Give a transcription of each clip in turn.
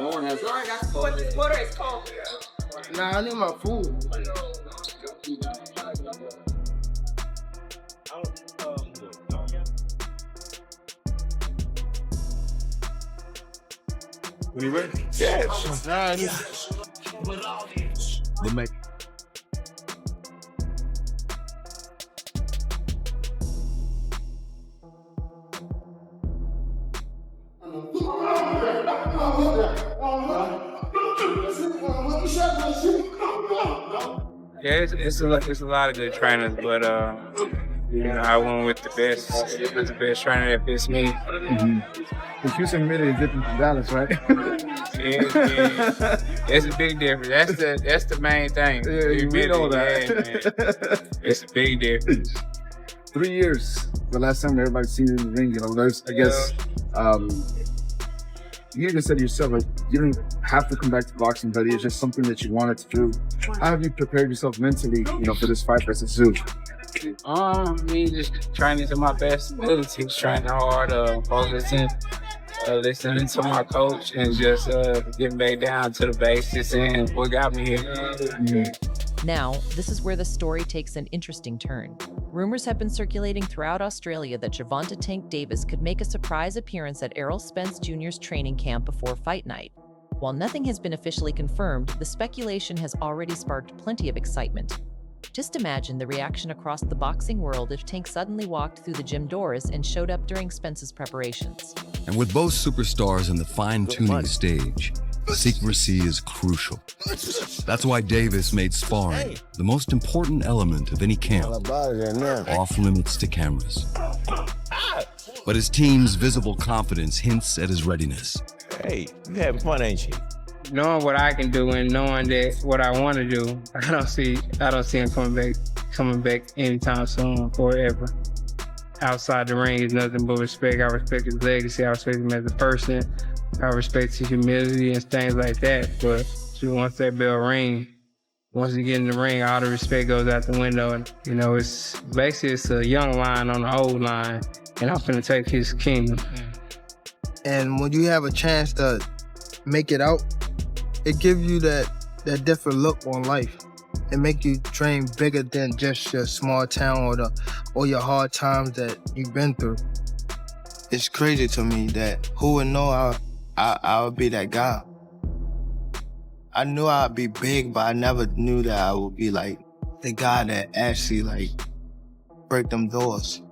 Lauren has. Lauren got some water. This water is cold. Nah, I need my food. Are you ready? Yes. Nah, We'll make. Yeah, it's a lot of good trainers, but I went with the best. It was the best trainer that fits me. The Houston humidity is different from Dallas, right? Yeah. It's a big difference. That's the main thing. Yeah, we know that. Man. It's a big difference. 3 years. The last time everybody's seen you in the ring, there's, I guess, you even said to yourself, like, you didn't have to come back to boxing, but it's just something that you wanted to do. How have you prepared yourself mentally, for this fight versus Tszyu? Me just training to my best abilities, training hard, focusing, listening to my coach, and just getting back down to the basics and what got me here. Now, this is where the story takes an interesting turn. Rumors have been circulating throughout Australia that Gervonta "Tank" Davis could make a surprise appearance at Errol Spence Jr.'s training camp before fight night. While nothing has been officially confirmed, the speculation has already sparked plenty of excitement. Just imagine the reaction across the boxing world if Tank suddenly walked through the gym doors and showed up during Spence's preparations. And with both superstars in the fine-tuning stage, secrecy is crucial. That's why Davis made sparring the most important element of any camp, off limits to cameras. But his team's visible confidence hints at his readiness. Hey, you having fun, ain't you? Knowing what I can do and knowing that what I want to do, I don't see him coming back anytime soon or ever. Outside the ring is nothing but respect. I respect his legacy. I respect him as a person. I respect his humility and things like that. But once that bell rings, once you get in the ring, all the respect goes out the window. And it's a young line on the old line, and I'm finna take his kingdom. and when you have a chance to make it out, it gives you that different look on life. It make you dream bigger than just your small town or your hard times that you've been through. It's crazy to me that who would know I would be that guy. I knew I'd be big, but I never knew that I would be like the guy that actually break them doors.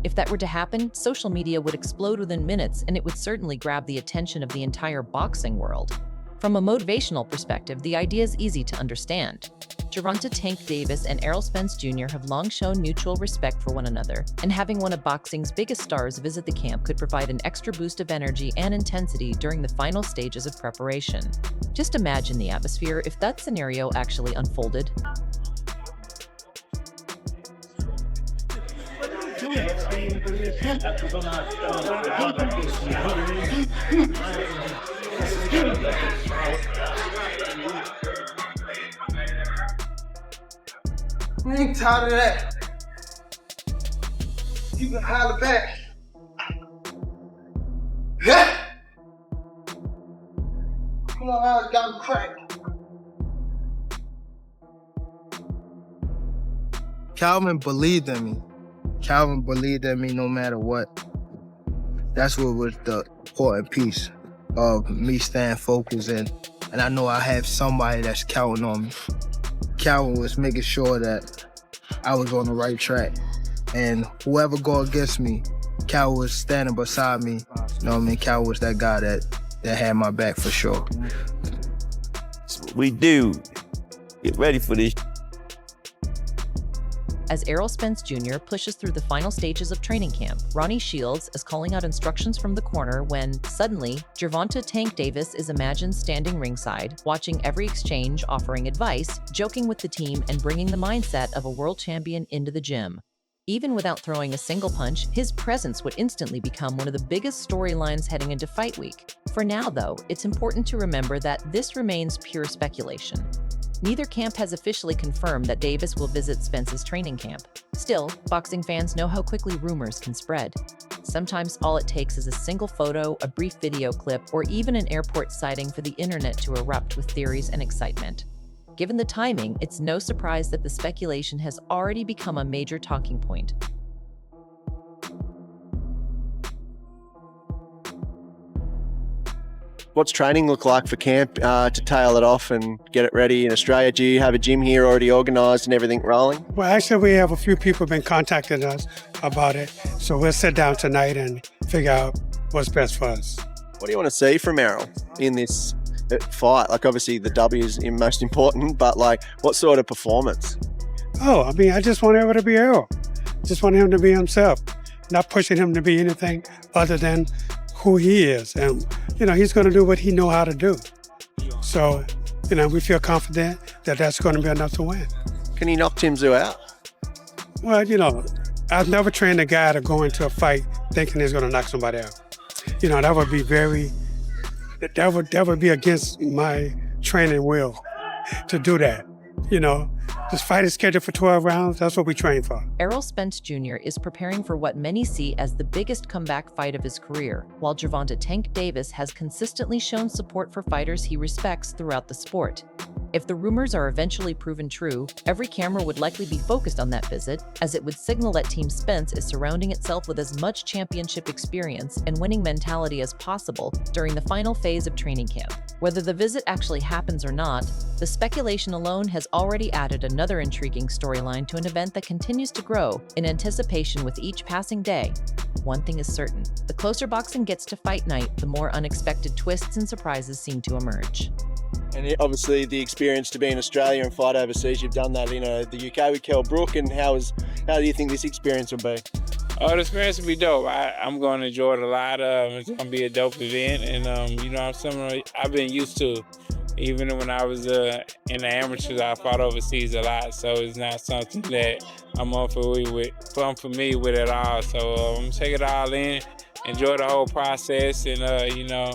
If that were to happen, social media would explode within minutes, and it would certainly grab the attention of the entire boxing world. From a motivational perspective, the idea is easy to understand. Gervonta "Tank" Davis and Errol Spence Jr. have long shown mutual respect for one another, and having one of boxing's biggest stars visit the camp could provide an extra boost of energy and intensity during the final stages of preparation. Just imagine the atmosphere if that scenario actually unfolded. I ain't tired of that. You can holler back. Yeah. Come on, I got him cracked. Calvin believed in me. Calvin believed in me no matter what. That's what was the important piece of me staying focused and I know I have somebody that's counting on me. Calvin was making sure that I was on the right track. And whoever go against me, Calvin was standing beside me. You know what I mean? Calvin was that guy that had my back for sure. That's what we do. Get ready for this. As Errol Spence Jr. pushes through the final stages of training camp, Ronnie Shields is calling out instructions from the corner when, suddenly, Gervonta "Tank" Davis is imagined standing ringside, watching every exchange, offering advice, joking with the team, and bringing the mindset of a world champion into the gym. Even without throwing a single punch, his presence would instantly become one of the biggest storylines heading into fight week. For now, though, it's important to remember that this remains pure speculation. Neither camp has officially confirmed that Davis will visit Spence's training camp. Still, boxing fans know how quickly rumors can spread. Sometimes all it takes is a single photo, a brief video clip, or even an airport sighting for the internet to erupt with theories and excitement. Given the timing, it's no surprise that the speculation has already become a major talking point. What's training look like for camp to tail it off and get it ready in Australia? Do you have a gym here already organised and everything rolling? Well, actually, we have a few people been contacting us about it. So we'll sit down tonight and figure out what's best for us. What do you want to see from Errol in this fight? Like, obviously the W is most important, but like, what sort of performance? Oh, I mean, I just want Errol to be Errol. Just want him to be himself, not pushing him to be anything other than who he is. And, you know, he's going to do what he know how to do. So, you know, we feel confident that that's going to be enough to win. Can he knock Tim Tszyu out? Well, you know, I've never trained a guy to go into a fight thinking he's going to knock somebody out. You know, that would be that would be against my training will to do that. You know, this fight is scheduled for 12 rounds. That's what we train for. Errol Spence Jr. is preparing for what many see as the biggest comeback fight of his career, while Gervonta "Tank" Davis has consistently shown support for fighters he respects throughout the sport. If the rumors are eventually proven true, every camera would likely be focused on that visit, as it would signal that Team Spence is surrounding itself with as much championship experience and winning mentality as possible during the final phase of training camp. Whether the visit actually happens or not, the speculation alone has already added another intriguing storyline to an event that continues to grow in anticipation with each passing day. One thing is certain: the closer boxing gets to fight night, the more unexpected twists and surprises seem to emerge. And obviously the experience to be in Australia and fight overseas, you've done that in the UK with Kell Brook, and how do you think this experience will be? Oh, the experience will be dope. I'm going to enjoy it a lot. It's going to be a dope event, and you know, something I've been used to. Even when I was in the amateurs, I fought overseas a lot, so it's not something that I'm unfamiliar with at all. So I'm going to take it all in, enjoy the whole process, and you know,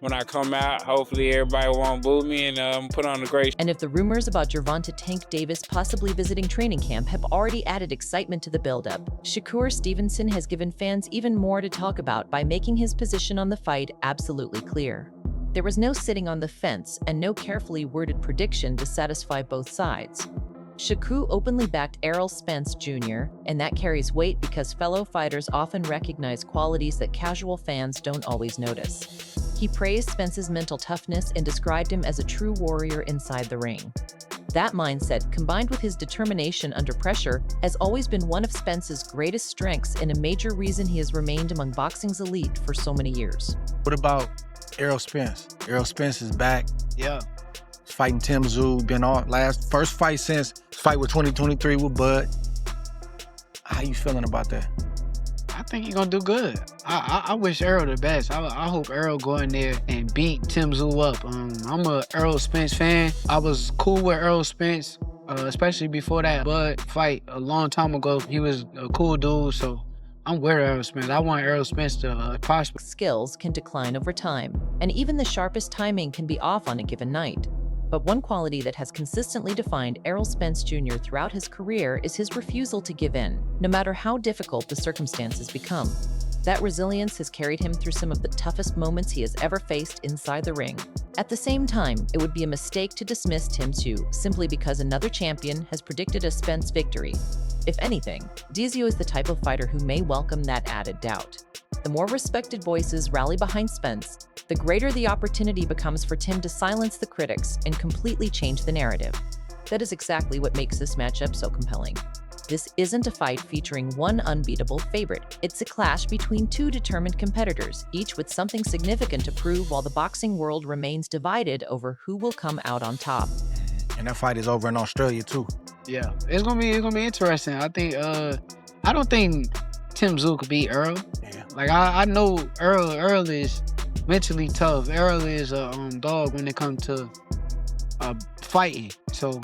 when I come out, hopefully everybody won't boo me, and put on a great show. And if the rumors about Gervonta "Tank" Davis possibly visiting training camp have already added excitement to the buildup, Shakur Stevenson has given fans even more to talk about by making his position on the fight absolutely clear. There was no sitting on the fence and no carefully worded prediction to satisfy both sides. Shakur openly backed Errol Spence Jr., and that carries weight because fellow fighters often recognize qualities that casual fans don't always notice. He praised Spence's mental toughness and described him as a true warrior inside the ring. That mindset, combined with his determination under pressure, has always been one of Spence's greatest strengths and a major reason he has remained among boxing's elite for so many years. What about Errol Spence? Errol Spence is back. Yeah. Fighting Tim Tszyu, been on first fight since fight with 2023 with Bud. How you feeling about that? I think he's gonna do good. I wish Errol the best. I hope Errol go in there and beat Tim Tszyu up. I'm a Errol Spence fan. I was cool with Errol Spence, especially before that Bud fight a long time ago. He was a cool dude, so I'm with Errol Spence. I want Errol Spence to prosper. Skills can decline over time, and even the sharpest timing can be off on a given night. But one quality that has consistently defined Errol Spence Jr. throughout his career is his refusal to give in, no matter how difficult the circumstances become. That resilience has carried him through some of the toughest moments he has ever faced inside the ring. At the same time, it would be a mistake to dismiss Tim Tszyu simply because another champion has predicted a Spence victory. If anything, Tszyu is the type of fighter who may welcome that added doubt. The more respected voices rally behind Spence, the greater the opportunity becomes for Tim to silence the critics and completely change the narrative. That is exactly what makes this matchup so compelling. This isn't a fight featuring one unbeatable favorite. It's a clash between two determined competitors, each with something significant to prove while the boxing world remains divided over who will come out on top. And that fight is over in Australia too. Yeah, it's gonna be interesting. I think I don't think Tim Tszyu could beat Errol. Yeah. Like I know Errol is mentally tough. Errol is a dog when it comes to fighting. So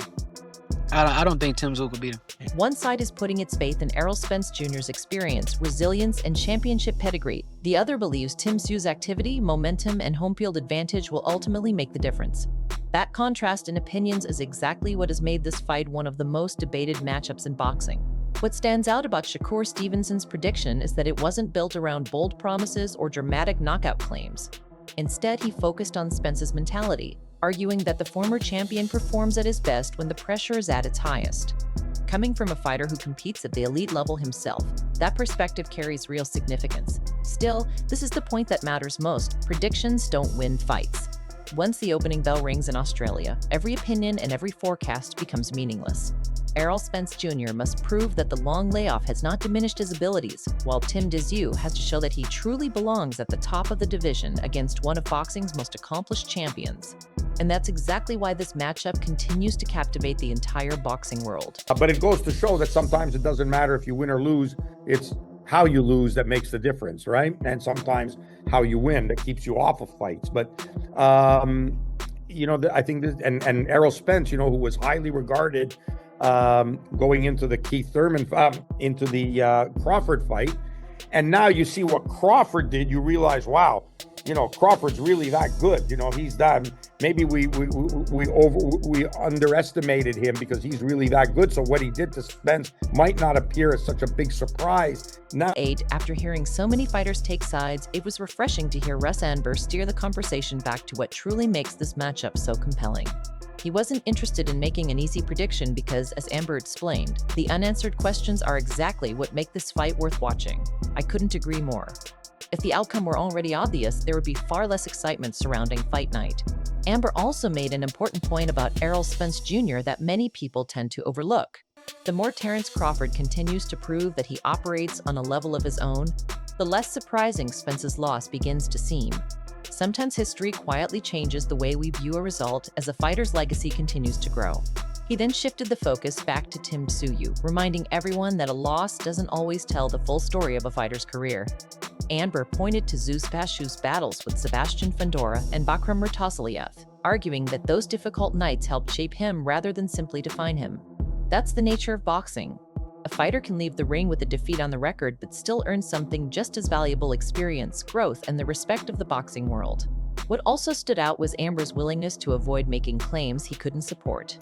I don't think Tim Tszyu could beat him. One side is putting its faith in Errol Spence Jr.'s experience, resilience, and championship pedigree. The other believes Tim Tszyu's activity, momentum, and home field advantage will ultimately make the difference. That contrast in opinions is exactly what has made this fight one of the most debated matchups in boxing. What stands out about Shakur Stevenson's prediction is that it wasn't built around bold promises or dramatic knockout claims. Instead, he focused on Spence's mentality, arguing that the former champion performs at his best when the pressure is at its highest. Coming from a fighter who competes at the elite level himself, that perspective carries real significance. Still, this is the point that matters most: predictions don't win fights. Once the opening bell rings in Australia, every opinion and every forecast becomes meaningless. Errol Spence Jr. must prove that the long layoff has not diminished his abilities, while Tim Tszyu has to show that he truly belongs at the top of the division against one of boxing's most accomplished champions. And that's exactly why this matchup continues to captivate the entire boxing world. But it goes to show that sometimes it doesn't matter if you win or lose, it's how you lose that makes the difference, right? And sometimes how you win that keeps you off of fights. But, I think this, and Errol Spence, who was highly regarded going into the Keith Thurman, into the Crawford fight. And now you see what Crawford did, you realize, wow, Crawford's really that good. He's that, maybe we underestimated him because he's really that good. So what he did to Spence might not appear as such a big surprise. Now, after hearing so many fighters take sides, it was refreshing to hear Russ Anber steer the conversation back to what truly makes this matchup so compelling. He wasn't interested in making an easy prediction because, as Amber explained, the unanswered questions are exactly what make this fight worth watching. I couldn't agree more. If the outcome were already obvious, there would be far less excitement surrounding fight night. Amber also made an important point about Errol Spence Jr. that many people tend to overlook. The more Terence Crawford continues to prove that he operates on a level of his own, the less surprising Spence's loss begins to seem. Sometimes history quietly changes the way we view a result as a fighter's legacy continues to grow. He then shifted the focus back to Tim Tszyu, reminding everyone that a loss doesn't always tell the full story of a fighter's career. Amber pointed to Tszyu battles with Sebastian Fundora and Bakram Murtasaliev, arguing that those difficult nights helped shape him rather than simply define him. That's the nature of boxing. A fighter can leave the ring with a defeat on the record but still earn something just as valuable: experience, growth, and the respect of the boxing world. What also stood out was Amber's willingness to avoid making claims he couldn't support.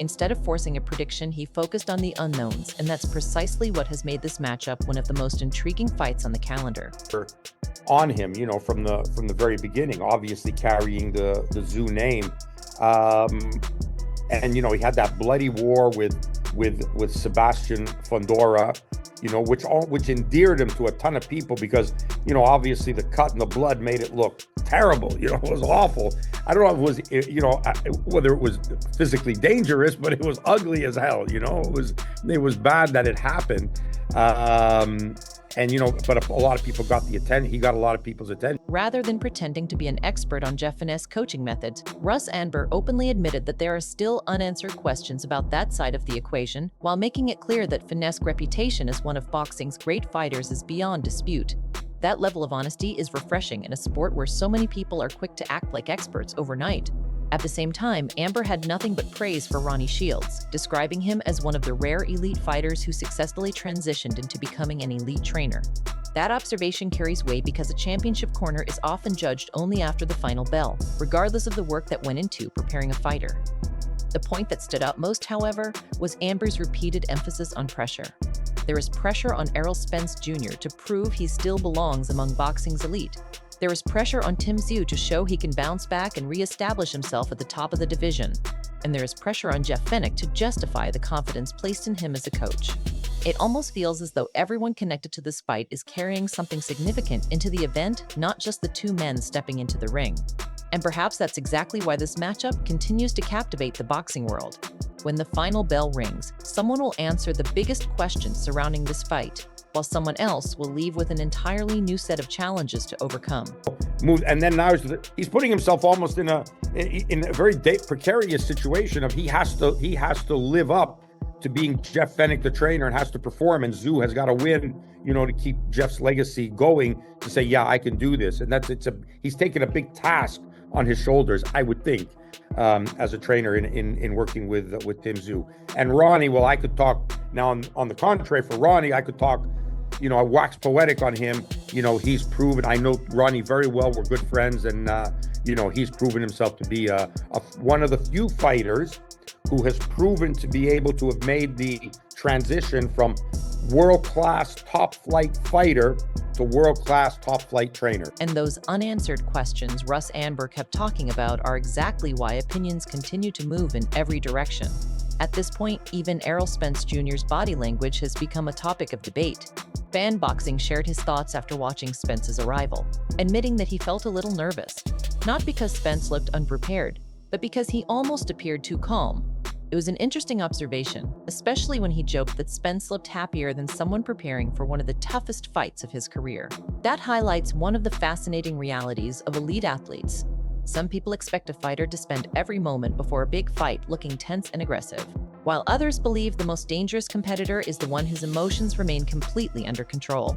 Instead of forcing a prediction, he focused on the unknowns, and that's precisely what has made this matchup one of the most intriguing fights on the calendar. On him, from the very beginning, obviously carrying the Tszyu name, and he had that bloody war with Sebastian Fundora, which endeared him to a ton of people because, obviously the cut and the blood made it look terrible. It was awful. I don't know if it was, whether it was physically dangerous, but it was ugly as hell. It was bad that it happened. But a lot of people got the attention. He got a lot of people's attention. Rather than pretending to be an expert on Jeff Finesse coaching methods, Russ Anber openly admitted that there are still unanswered questions about that side of the equation, while making it clear that Finesse reputation as one of boxing's great fighters is beyond dispute. That level of honesty is refreshing in a sport where so many people are quick to act like experts overnight. At the same time, Amber had nothing but praise for Ronnie Shields, describing him as one of the rare elite fighters who successfully transitioned into becoming an elite trainer. That observation carries weight because a championship corner is often judged only after the final bell, regardless of the work that went into preparing a fighter. The point that stood out most, however, was Amber's repeated emphasis on pressure. There is pressure on Errol Spence Jr. to prove he still belongs among boxing's elite. There is pressure on Tim Tszyu to show he can bounce back and reestablish himself at the top of the division. And there is pressure on Jeff Fenech to justify the confidence placed in him as a coach. It almost feels as though everyone connected to this fight is carrying something significant into the event, not just the two men stepping into the ring. And perhaps that's exactly why this matchup continues to captivate the boxing world. When the final bell rings, someone will answer the biggest questions surrounding this fight, while someone else will leave with an entirely new set of challenges to overcome. And then now he's putting himself almost in a very precarious situation of he has to live up to being Jeff Fenech, the trainer, and has to perform. And Tszyu has got to win, to keep Jeff's legacy going, to say, yeah, I can do this. And he's taken a big task on his shoulders, I would think, as a trainer in working with Tim Tszyu. And Ronnie, well, I could talk now on the contrary for Ronnie, I could talk, I wax poetic on him. He's proven, I know Ronnie very well, we're good friends, and he's proven himself to be one of the few fighters who has proven to be able to have made the transition from world-class top-flight fighter to world-class top-flight trainer. And those unanswered questions Russ Amber kept talking about are exactly why opinions continue to move in every direction. At this point, even Errol Spence Jr.'s body language has become a topic of debate. Fan Boxing shared his thoughts after watching Spence's arrival, admitting that he felt a little nervous. Not because Spence looked unprepared, but because he almost appeared too calm. It was an interesting observation, especially when he joked that Spence looked happier than someone preparing for one of the toughest fights of his career. That highlights one of the fascinating realities of elite athletes. Some people expect a fighter to spend every moment before a big fight looking tense and aggressive, while others believe the most dangerous competitor is the one whose emotions remain completely under control.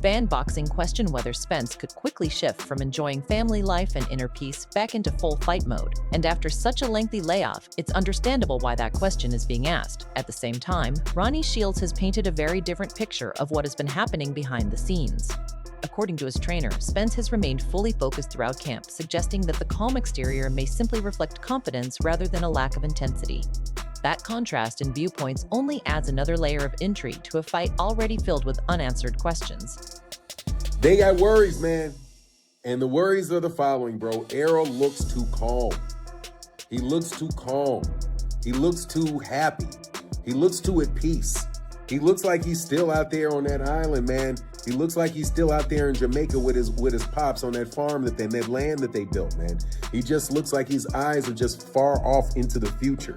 Fan Boxing questioned whether Spence could quickly shift from enjoying family life and inner peace back into full fight mode. And after such a lengthy layoff, it's understandable why that question is being asked. At the same time, Ronnie Shields has painted a very different picture of what has been happening behind the scenes. According to his trainer, Spence has remained fully focused throughout camp, suggesting that the calm exterior may simply reflect confidence rather than a lack of intensity. That contrast in viewpoints only adds another layer of intrigue to a fight already filled with unanswered questions. They got worries, man. And the worries are the following, bro. Errol looks too calm. He looks too calm. He looks too happy. He looks too at peace. He looks like he's still out there on that island, man. He looks like he's still out there in Jamaica with his pops on that farm that land that they built, man. He just looks like his eyes are just far off into the future.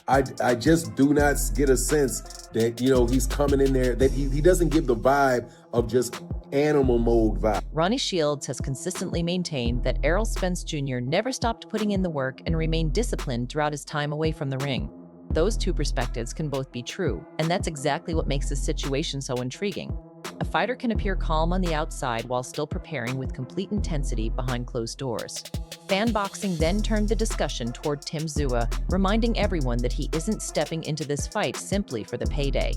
I just do not get a sense that, he's coming in there, that he doesn't give the vibe of just animal mode vibe. Ronnie Shields has consistently maintained that Errol Spence Jr. never stopped putting in the work and remained disciplined throughout his time away from the ring. Those two perspectives can both be true, and that's exactly what makes this situation so intriguing. A fighter can appear calm on the outside while still preparing with complete intensity behind closed doors. Fan Boxing then turned the discussion toward Tim Tszyu, reminding everyone that he isn't stepping into this fight simply for the payday.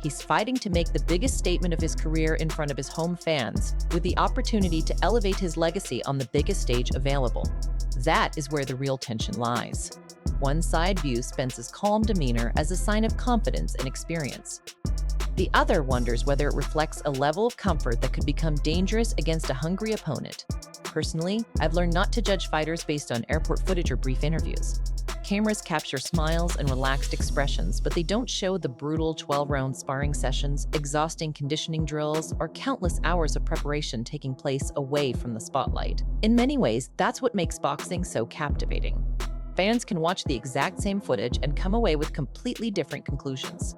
He's fighting to make the biggest statement of his career in front of his home fans, with the opportunity to elevate his legacy on the biggest stage available. That is where the real tension lies. One side views Spence's calm demeanor as a sign of confidence and experience. The other wonders whether it reflects a level of comfort that could become dangerous against a hungry opponent. Personally, I've learned not to judge fighters based on airport footage or brief interviews. Cameras capture smiles and relaxed expressions, but they don't show the brutal 12-round sparring sessions, exhausting conditioning drills, or countless hours of preparation taking place away from the spotlight. In many ways, that's what makes boxing so captivating. Fans can watch the exact same footage and come away with completely different conclusions.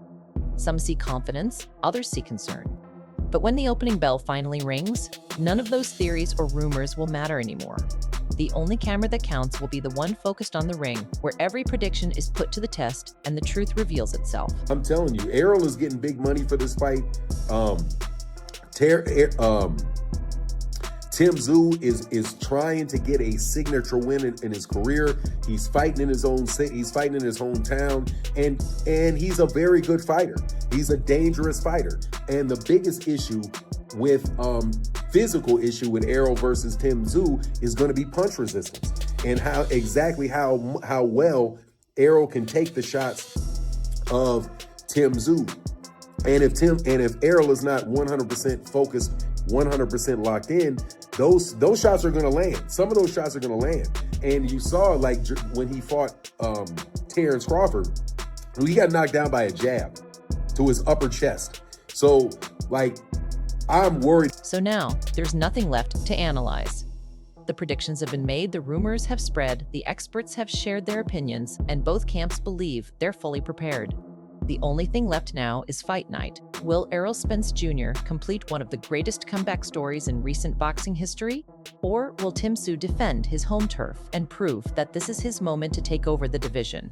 Some see confidence, others see concern. But when the opening bell finally rings, none of those theories or rumors will matter anymore. The only camera that counts will be the one focused on the ring, where every prediction is put to the test and the truth reveals itself. I'm telling you, Errol is getting big money for this fight. Tim Tszyu is trying to get a signature win in his career. He's fighting in his hometown, and he's a very good fighter. He's a dangerous fighter. And the biggest issue with physical issue with Errol versus Tim Tszyu is going to be punch resistance, and how well Errol can take the shots of Tim Tszyu. And if Errol is not 100% focused, 100% locked in, those shots are going to land. Some of those shots are going to land. And you saw, like, when he fought Terrence Crawford, he got knocked down by a jab to his upper chest. So, like, I'm worried. So now, there's nothing left to analyze. The predictions have been made, the rumors have spread, the experts have shared their opinions, and both camps believe they're fully prepared. The only thing left now is fight night. Will Errol Spence Jr. complete one of the greatest comeback stories in recent boxing history? Or will Tim Tszyu defend his home turf and prove that this is his moment to take over the division?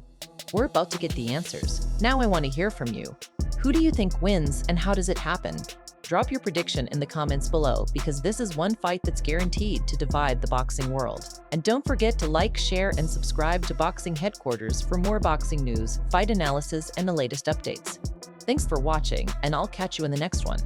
We're about to get the answers. Now I want to hear from you. Who do you think wins, and how does it happen? Drop your prediction in the comments below, because this is one fight that's guaranteed to divide the boxing world. And don't forget to like, share, and subscribe to Boxing Headquarters for more boxing news, fight analysis, and the latest updates. Thanks for watching, and I'll catch you in the next one.